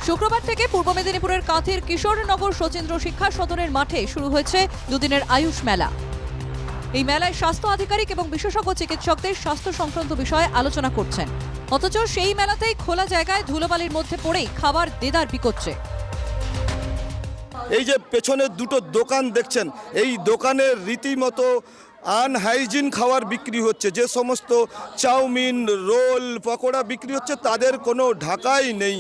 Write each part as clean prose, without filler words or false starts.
শুক্রবার থেকে পূর্ব মেদিনীপুরের কাঁথির কিশোরনগর শচীন্দ্র শিক্ষা সদনের মাঠে শুরু হয়েছে দুদিনের আয়ুষ মেলা। এই মেলায় স্বাস্থ্য আধিকারিক এবং বিশেষজ্ঞ চিকিৎসকদের স্বাস্থ্য সংক্রান্ত বিষয়ে আলোচনা করছেন। অথচ সেই মেলাতেই খোলা জায়গায় ধুলোবালির মধ্যে পড়েই খাবার দেদার বিকোচ্ছে। এই যে পেছনে দুটো দোকান দেখছেন, এই দোকানের রীতিমতো আনহাইজিন খাবার বিক্রি হচ্ছে। যে সমস্ত চাউমিন, রোল, পকোড়া বিক্রি হচ্ছে তাদের কোনো ঢাকাই নেই।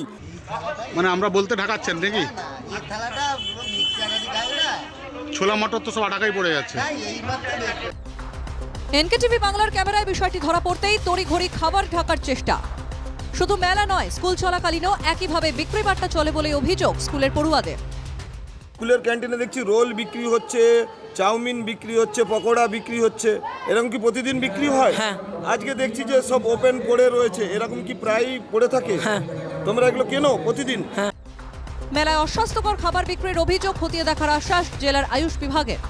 মানে আমরা বলতে ঢাকাচ্ছেন নাকি? ছোলা মটর তো সব ঢাকাই পড়ে যাচ্ছে। এনকেটিভি বাংলার ক্যামেরায় বিষয়টি ধরা পড়তেই তড়িঘড়ি খাবার ঢাকার চেষ্টা। শুধু মেলা নয়, স্কুল চলাকালীনও একইভাবে বিক্রি বাট্টা চলে বলে অভিযোগ স্কুলের পড়ুয়াদের। স্কুলের ক্যান্টিনে দেখছি রোল বিক্রি হচ্ছে, চাউমিন বিক্রি হচ্ছে, পকোড়া বিক্রি হচ্ছে। এরকম কি প্রতিদিন বিক্রি হয়? হ্যাঁ। আজকে দেখছি যে সব ওপেন পড়ে রয়েছে। এরকম কি প্রায়ই পড়ে থাকে? হ্যাঁ। তোমরা এগুলো কেনো প্রতিদিন? মেলায় অস্বাস্থ্যকর খাবার বিক্রির অভিযোগ খতিয়ে দেখার আশ্বাস জেলার আয়ুষ বিভাগের।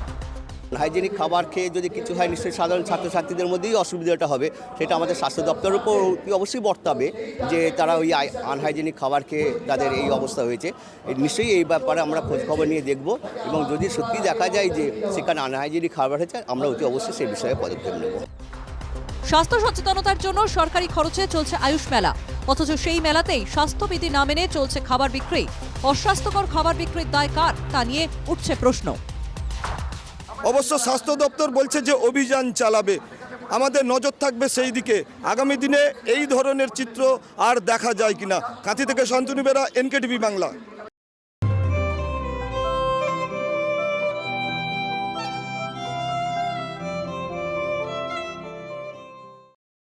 হাইজেনিক খাবার খেয়ে যদি কিছু হয়, নিশ্চয়ই সাধারণ ছাত্রছাত্রীদের মধ্যেই অসুবিধাটা হবে। সেটা আমাদের স্বাস্থ্য দপ্তরের উপর অবশ্যই বর্তাবে যে তারা ওই আনহাইজেনিক খাবার খেয়ে তাদের এই অবস্থা হয়েছে। নিশ্চয়ই এই ব্যাপারে আমরা খোঁজখবর নিয়ে দেখব, এবং যদি সত্যি দেখা যায় যে সেখানে আনহাইজেনিক খাবার হয়েছে, আমরা অতি অবশ্যই সেই বিষয়ে পদক্ষেপ নেব। স্বাস্থ্য সচেতনতার জন্য সরকারি খরচে চলছে আয়ুষ মেলা, অথচ সেই মেলাতেই স্বাস্থ্যবিধি না মেনে চলছে খাবার বিক্রি। অস্বাস্থ্যকর খাবার বিক্রির দায় কার, তা নিয়ে উঠছে প্রশ্ন। অবশ্য স্বাস্থ্য দপ্তর বলছে যে অভিযান চালাবে। আমাদের নজর থাকবে সেই দিকে। আগামী দিনে এই ধরনের চিত্র আর দেখা যায় কিনা। কাঁথি থেকে শান্তনু বেরা, এনকেটিভি বাংলা।